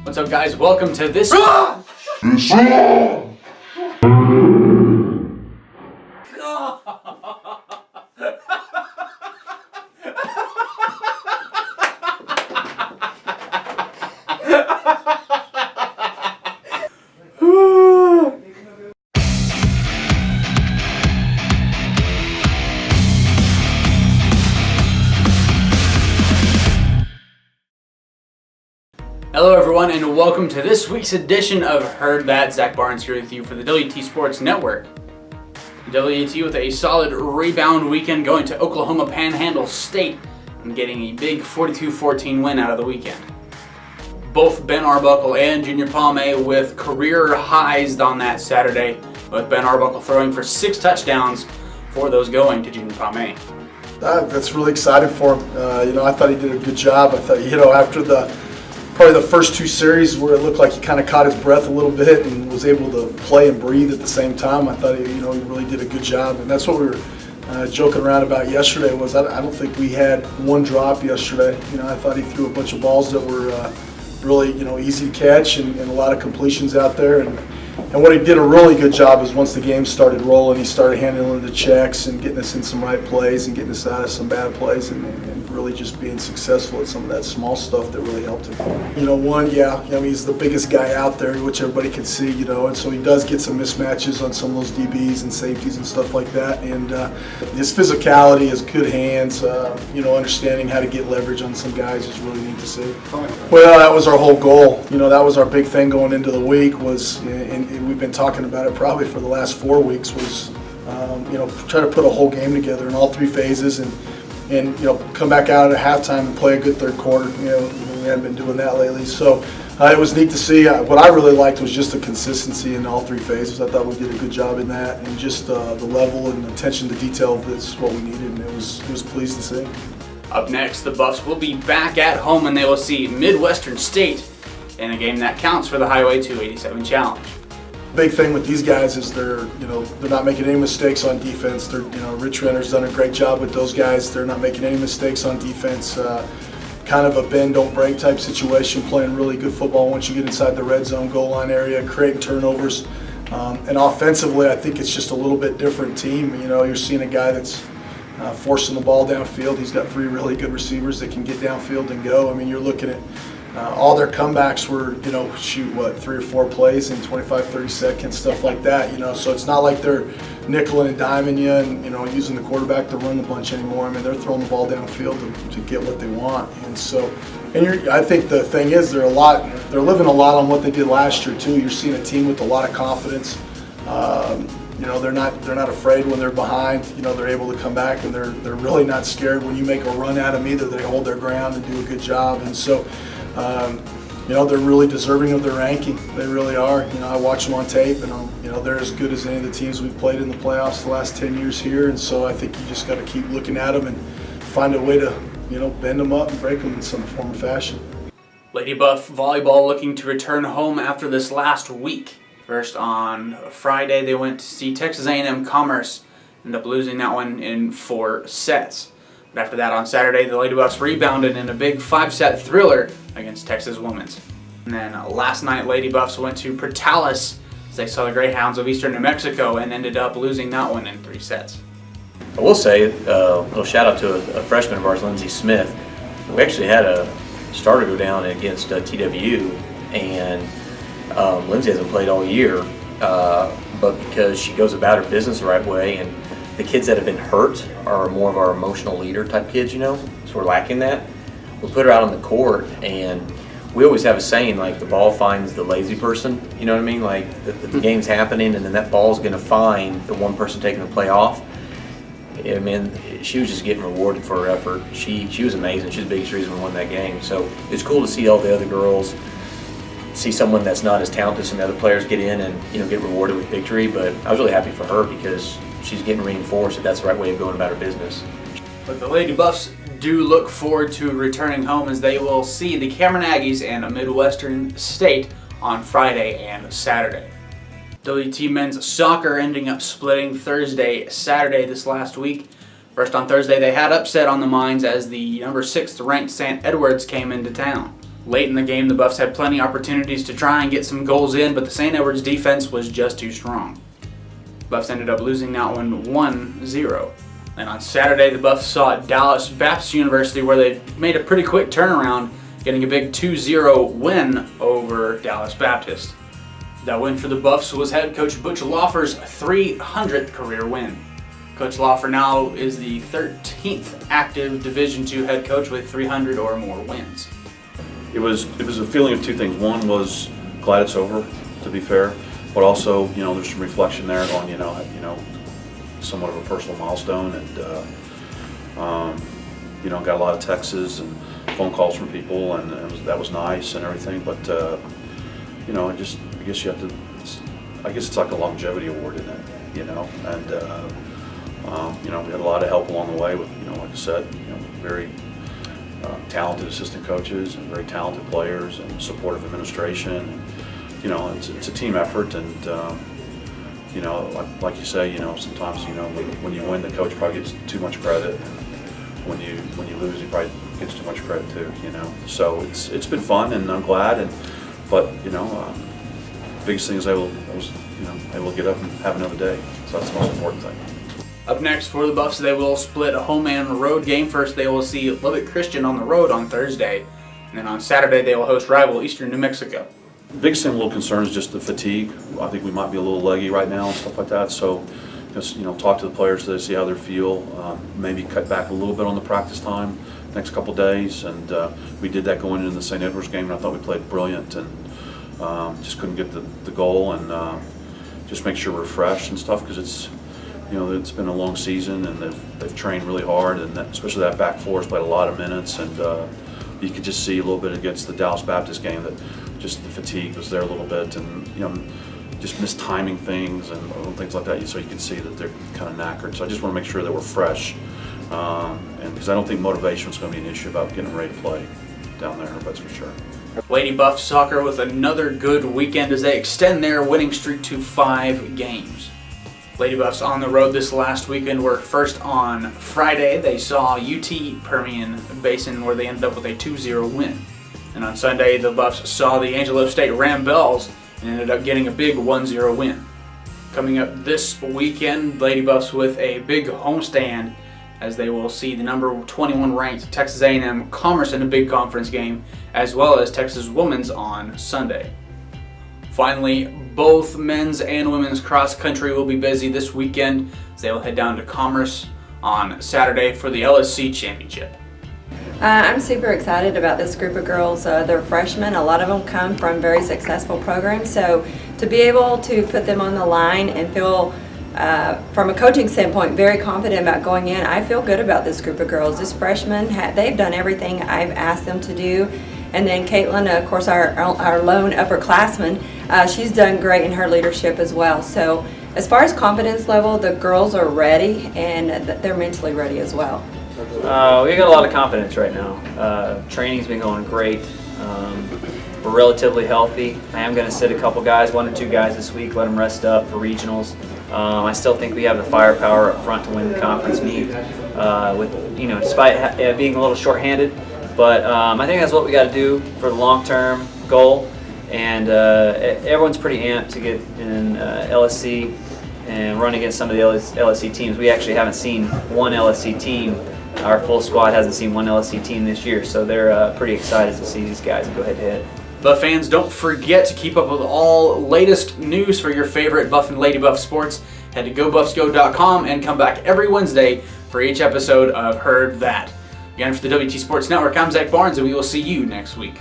What's up, guys? Welcome to this. Hello everyone and welcome to this week's edition of Heard That. Zach Barnes here with you for the WT Sports Network. WT with a solid rebound weekend going to Oklahoma Panhandle State and getting a big 42-14 win out of the weekend. Both Ben Arbuckle and Junior Palme with career highs on that Saturday, with Ben Arbuckle throwing for 6 touchdowns for those going to Junior Palme. That's really exciting for him. I thought he did a good job. I thought, after probably the first 2 series where it looked like he kind of caught his breath a little bit and was able to play and breathe at the same time, I thought he really did a good job. And that's what we were joking around about yesterday. Was I don't think we had one drop yesterday. I thought he threw a bunch of balls that were really easy to catch and a lot of completions out there. And what he did a really good job is once the game started rolling, he started handling the checks and getting us in some right plays and getting us out of some bad plays and really just being successful at some of that small stuff that really helped him. He's the biggest guy out there, which everybody can see, and so he does get some mismatches on some of those DBs and safeties and stuff like that. And his physicality, his good hands, understanding how to get leverage on some guys is really neat to see. Well, that was our whole goal. That was our big thing going into the week was, and we've been talking about it probably for the last 4 weeks, was try to put a whole game together in all 3 phases and come back out at halftime and play a good third quarter. We hadn't been doing that lately, so it was neat to see. What I really liked was just the consistency in all 3 phases. I thought we did a good job in that, and just the level and attention to detail that's what we needed, and it was pleased to see. Up next, the Buffs will be back at home and they will see Midwestern State in a game that counts for the Highway 287 Challenge. Big thing with these guys is they're not making any mistakes on defense. Rich Renner's done a great job with those guys. They're not making any mistakes on defense. Kind of a bend don't break type situation, playing really good football once you get inside the red zone goal line area, creating turnovers. And offensively, I think it's just a little bit different team. You're seeing a guy that's forcing the ball downfield. He's got 3 really good receivers that can get downfield and go. You're looking at all their comebacks were, 3 or 4 plays in 25, 30 seconds, stuff like that, So it's not like they're nickeling and diming you and, using the quarterback to run the bunch anymore. They're throwing the ball downfield to get what they want. And so, I think the thing is they're living a lot on what they did last year too. You're seeing a team with a lot of confidence. They're not afraid when they're behind. They're able to come back and they're really not scared when you make a run at them either. They hold their ground and do a good job. And so, they're really deserving of their ranking. They really are. I watch them on tape, and they're as good as any of the teams we've played in the playoffs the last 10 years here. And so I think you just got to keep looking at them and find a way to, bend them up and break them in some form or fashion. Lady Buff volleyball looking to return home after this last week. First on Friday, they went to see Texas A&M Commerce, ended up losing that one in 4 sets. But after that, on Saturday, the Lady Buffs rebounded in a big 5-set thriller against Texas Women's. And then last night, Lady Buffs went to Portales as they saw the Greyhounds of Eastern New Mexico and ended up losing that one in 3 sets. I will say a little shout out to a freshman of ours, Lindsay Smith. We actually had a starter go down against TWU, and Lindsay hasn't played all year, but because she goes about her business the right way, and the kids that have been hurt are more of our emotional leader type kids, so we're lacking that. We put her out on the court, and we always have a saying, like, the ball finds the lazy person, you know what I mean? Like, the game's happening, and then that ball's going to find the one person taking the play off. She was just getting rewarded for her effort. She was amazing. She's the biggest reason we won that game. So it's cool to see all the other girls, see someone that's not as talented as some other players get in and get rewarded with victory. But I was really happy for her because she's getting reinforced that that's the right way of going about her business. But the Lady Buffs do look forward to returning home as they will see the Cameron Aggies and Midwestern State on Friday and Saturday. WT men's soccer ending up splitting Thursday, Saturday this last week. First on Thursday, they had upset on the minds as the number 6th ranked St. Edwards came into town. Late in the game, the Buffs had plenty of opportunities to try and get some goals in, but the St. Edward's defense was just too strong. Buffs ended up losing that one 1-0. And on Saturday, the Buffs saw at Dallas Baptist University, where they made a pretty quick turnaround, getting a big 2-0 win over Dallas Baptist. That win for the Buffs was head coach Butch Laufer's 300th career win. Coach Laufer now is the 13th active Division II head coach with 300 or more wins. It was a feeling of two things. One was glad it's over, to be fair, but also, there's some reflection there going, somewhat of a personal milestone, and got a lot of texts and phone calls from people, and that was nice and everything. But I guess you have to. I guess it's like a longevity award, isn't it? And we had a lot of help along the way with, like I said, very talented assistant coaches and very talented players and supportive administration. And, it's a team effort, and like you say, sometimes when you win, the coach probably gets too much credit. When you lose, he probably gets too much credit too. So it's been fun, and I'm glad. But biggest thing is I was able to get up and have another day. So that's the most important thing. Up next for the Buffs, they will split a home and road game. First, they will see Lubbock Christian on the road on Thursday. And then on Saturday, they will host rival Eastern New Mexico. The biggest thing, a little concern, is just the fatigue. I think we might be a little leggy right now and stuff like that. So, just talk to the players to see how they feel. Maybe cut back a little bit on the practice time next couple days. And we did that going into the St. Edward's game, and I thought we played brilliant, and just couldn't get the goal. And just make sure we're fresh and stuff, because it's been a long season, and they've trained really hard, and especially that back four has played a lot of minutes, and you could just see a little bit against the Dallas Baptist game that just the fatigue was there a little bit, and just mistiming things and things like that. So you can see that they're kind of knackered. So I just want to make sure that we're fresh, and because I don't think motivation is going to be an issue about getting ready to play down there. That's for sure. Lady Buff soccer with another good weekend as they extend their winning streak to 5 games. Lady Buffs on the road this last weekend were first on Friday. They saw UT Permian Basin, where they ended up with a 2-0 win. And on Sunday, the Buffs saw the Angelo State Ram Bells and ended up getting a big 1-0 win. Coming up this weekend, Lady Buffs with a big homestand, as they will see the number 21 ranked Texas A&M Commerce in a big conference game, as well as Texas Women's on Sunday. Finally, both men's and women's cross country will be busy this weekend, as they will head down to Commerce on Saturday for the LSC Championship. I'm super excited about this group of girls. They're freshmen. A lot of them come from very successful programs, so to be able to put them on the line and feel, from a coaching standpoint, very confident about going in, I feel good about this group of girls. This freshmen, they've done everything I've asked them to do. And then Caitlin, of course, our lone upperclassman, she's done great in her leadership as well. So as far as confidence level, the girls are ready, and they're mentally ready as well. We got a lot of confidence right now. Training's been going great. We're relatively healthy. I am going to sit a couple guys, 1 or 2 guys this week, let them rest up for regionals. I still think we have the firepower up front to win the conference meet, despite being a little shorthanded. But I think that's what we got to do for the long-term goal. And everyone's pretty amped to get in LSC and run against some of the LSC teams. We actually haven't seen one LSC team. Our full squad hasn't seen one LSC team this year, so they're pretty excited to see these guys and go head-to-head. Buff fans, don't forget to keep up with all latest news for your favorite Buff and Lady Buff sports. Head to GoBuffsGo.com and come back every Wednesday for each episode of Heard That. Again, for the WT Sports Network, I'm Zach Barnes, and we will see you next week.